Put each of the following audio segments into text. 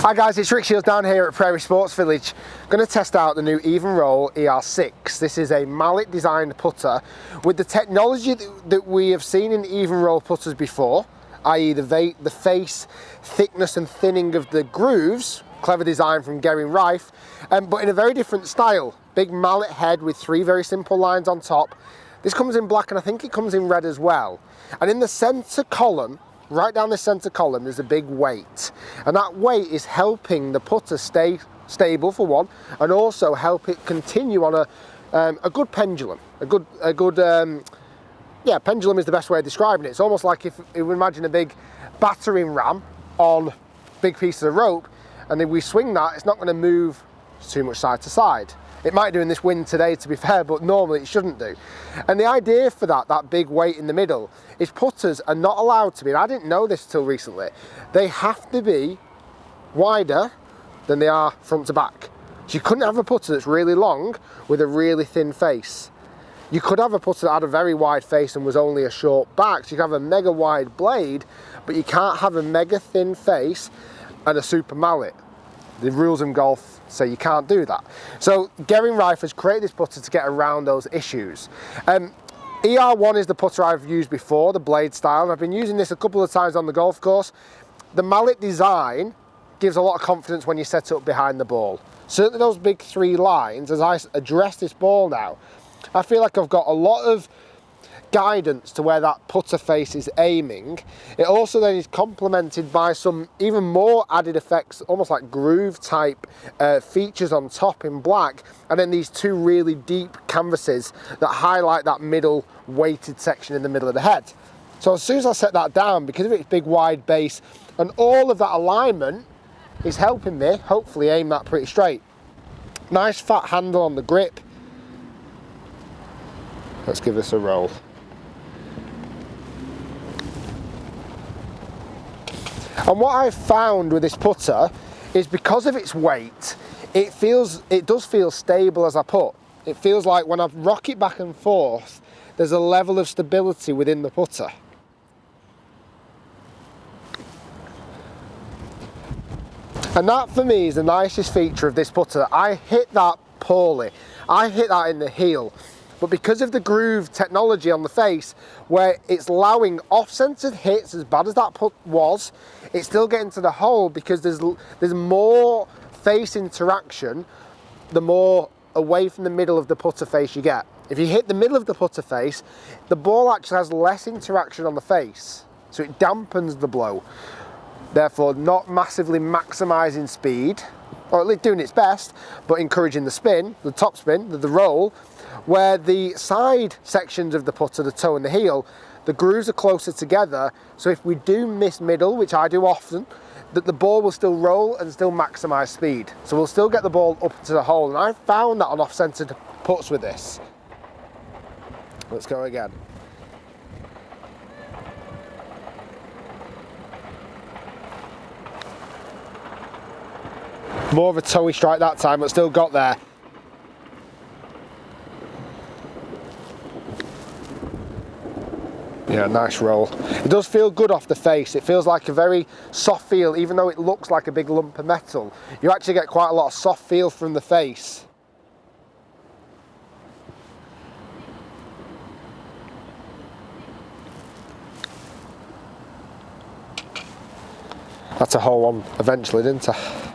Hi guys, it's Rick Shiels down here at Prairie Sports Village. I'm going to test out the new EVNROLL ER6. This is a mallet designed putter with the technology that we have seen in EVNROLL putters before, i.e. the face thickness and thinning of the grooves, clever design from GolfWRX, but in a very different style. Big mallet head with three very simple lines on top. This comes in black and I think it comes in red as well. And in the centre column, right down the centre column, there's a big weight, and that weight is helping the putter stay stable for one, and also help it continue on a good pendulum. Yeah, pendulum is the best way of describing it. It's almost like if you imagine a big battering ram on big pieces of rope, and if we swing that, it's not going to move too much side to side. It might do in this wind today, to be fair, but normally it shouldn't do. And the idea for that big weight in the middle, is putters are not allowed to be, and I didn't know this till recently, they have to be wider than they are front to back. So you couldn't have a putter that's really long with a really thin face. You could have a putter that had a very wide face and was only a short back, so you could have a mega wide blade, but you can't have a mega thin face and a super mallet. The rules in golf say you can't do that. So GolfWRX has created this putter to get around those issues. ER1 is the putter I've used before, the blade style, and I've been using this a couple of times on the golf course. The mallet design gives a lot of confidence when you set it up behind the ball. Certainly those big three lines, as I address this ball now, I feel like I've got a lot of guidance to where that putter face is aiming. It also then is complemented by some even more added effects, almost like groove type features on top in black, and then these two really deep canvases that highlight that middle weighted section in the middle of the head. So as soon as I set that down, because of its big wide base and all of that alignment is helping me hopefully aim that pretty straight. Nice fat handle on the grip. Let's give this a roll. And what I've found with this putter is because of its weight, it does feel stable as I putt. It feels like when I rock it back and forth, there's a level of stability within the putter. And that for me is the nicest feature of this putter. I hit that poorly. I hit that in the heel. But because of the groove technology on the face, where it's allowing off-centered hits, as bad as that putt was, it's still getting to the hole because there's more face interaction, the more away from the middle of the putter face you get. If you hit the middle of the putter face, the ball actually has less interaction on the face, so it dampens the blow. Therefore, not massively maximizing speed, or at least doing its best, but encouraging the spin, the top spin, the roll, where the side sections of the putter, the toe and the heel, the grooves are closer together, so if we do miss middle, which I do often, that the ball will still roll and still maximize speed. So we'll still get the ball up to the hole, and I found that on off-centered putts with this. Let's go again. More of a toey strike that time, but still got there. Yeah, nice roll. It does feel good off the face. It feels like a very soft feel, even though it looks like a big lump of metal. You actually get quite a lot of soft feel from the face. That's a hole one eventually, didn't I?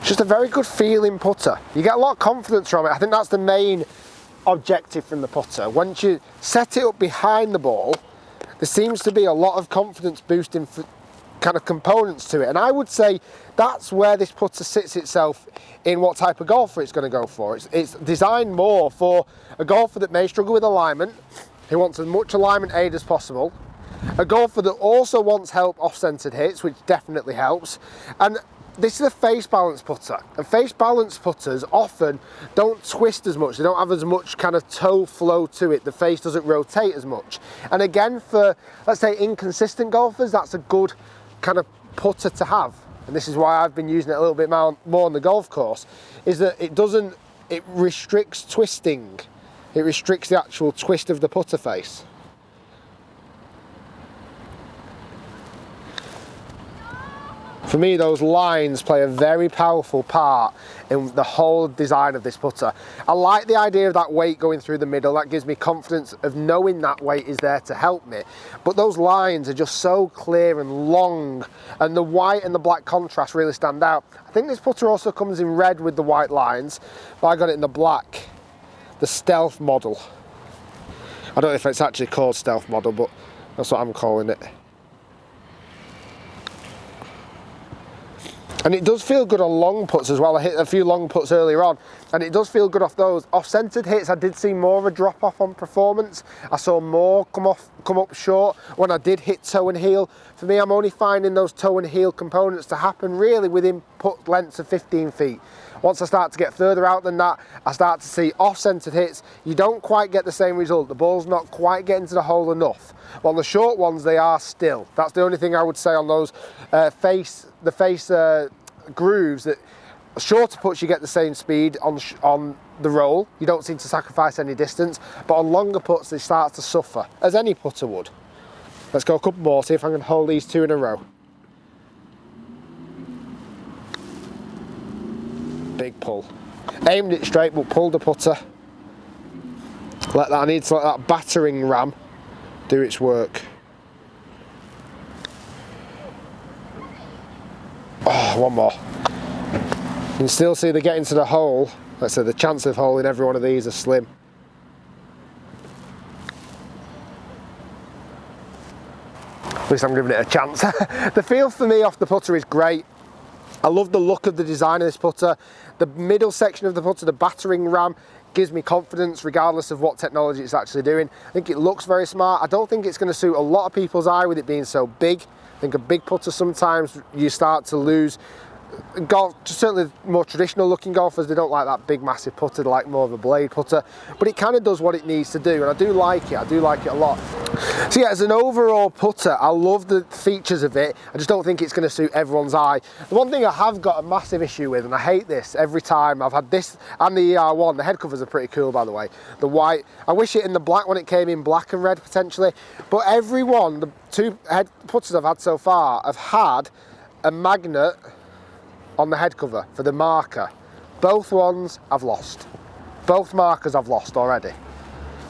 Just a very good feeling putter. You get a lot of confidence from it. I think that's the main objective from the putter. Once you set it up behind the ball, there seems to be a lot of confidence boosting kind of components to it. And I would say that's where this putter sits itself in what type of golfer it's going to go for. It's designed more for a golfer that may struggle with alignment, who wants as much alignment aid as possible, a golfer that also wants help off-centered hits, which definitely helps, and this is a face balance putter, and face balance putters often don't twist as much. They don't have as much kind of toe flow to it. The face doesn't rotate as much. And again, for, let's say, inconsistent golfers, that's a good kind of putter to have. And this is why I've been using it a little bit more on the golf course, is that it restricts twisting. It restricts the actual twist of the putter face. For me, those lines play a very powerful part in the whole design of this putter. I like the idea of that weight going through the middle. That gives me confidence of knowing that weight is there to help me. But those lines are just so clear and long, and the white and the black contrast really stand out. I think this putter also comes in red with the white lines, but I got it in the black, the Stealth model. I don't know if it's actually called Stealth model, but that's what I'm calling it. And it does feel good on long putts as well. I hit a few long putts earlier on, and it does feel good off those. Off-centered hits, I did see more of a drop-off on performance. I saw more come up short when I did hit toe and heel. For me, I'm only finding those toe and heel components to happen really within putt lengths of 15 feet. Once I start to get further out than that, I start to see off-centered hits. You don't quite get the same result. The ball's not quite getting to the hole enough. But on the short ones, they are still. That's the only thing I would say on those face grooves. That shorter putts, you get the same speed on the roll. You don't seem to sacrifice any distance. But on longer putts, they start to suffer, as any putter would. Let's go a couple more, see if I can hold these two in a row. Big pull. Aimed it straight, but pulled the putter. I need to let that battering ram do its work. Oh, one more. You can still see the getting to the hole. Let's say the chance of holing every one of these are slim. At least I'm giving it a chance. The feel for me off the putter is great. I love the look of the design of this putter. The middle section of the putter, the battering ram, gives me confidence regardless of what technology it's actually doing. I think it looks very smart. I don't think it's going to suit a lot of people's eye with it being so big. I think a big putter, sometimes you start to lose. Golf, certainly more traditional looking golfers, they don't like that big massive putter, they like more of a blade putter, but it kind of does what it needs to do, and I do like it a lot. So yeah, as an overall putter, I love the features of it. I just don't think it's going to suit everyone's eye. The one thing I have got a massive issue with, and I hate this every time, I've had this and the ER1, the head covers are pretty cool by the way, the white. I wish it in the black when it came in black and red potentially, but every one, the two head putters I've had so far have had a magnet on the head cover for the marker. Both ones I've lost. Both markers I've lost already.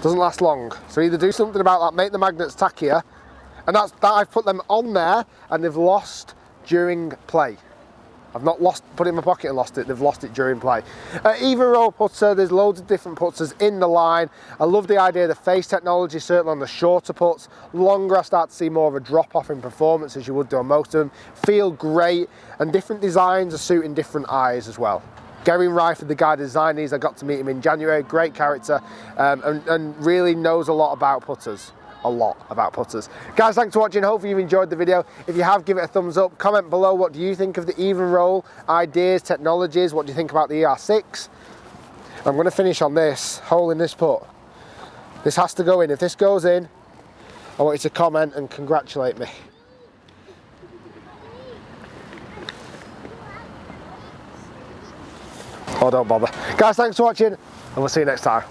Doesn't last long. So either do something about that, make the magnets tackier, and that I've put them on there and they've lost during play. I've not put it in my pocket and lost it, they've lost it during play. EVNROLL putter, there's loads of different putters in the line. I love the idea of the face technology, certainly on the shorter putts. Longer, I start to see more of a drop off in performance as you would do on most of them. Feel great, and different designs are suiting different eyes as well. Gary Ryford, the guy designing these, I got to meet him in January, great character, and really knows a lot about putters. Guys, thanks for watching. Hopefully you've enjoyed the video. If you have, give it a thumbs up. Comment below, what do you think of the EVNROLL ideas, technologies? What do you think about the ER6? I'm going to finish on this hole in this putt. This has to go in. If this goes in, I want you to comment and congratulate me. Oh, don't bother. Guys, thanks for watching, and we'll see you next time.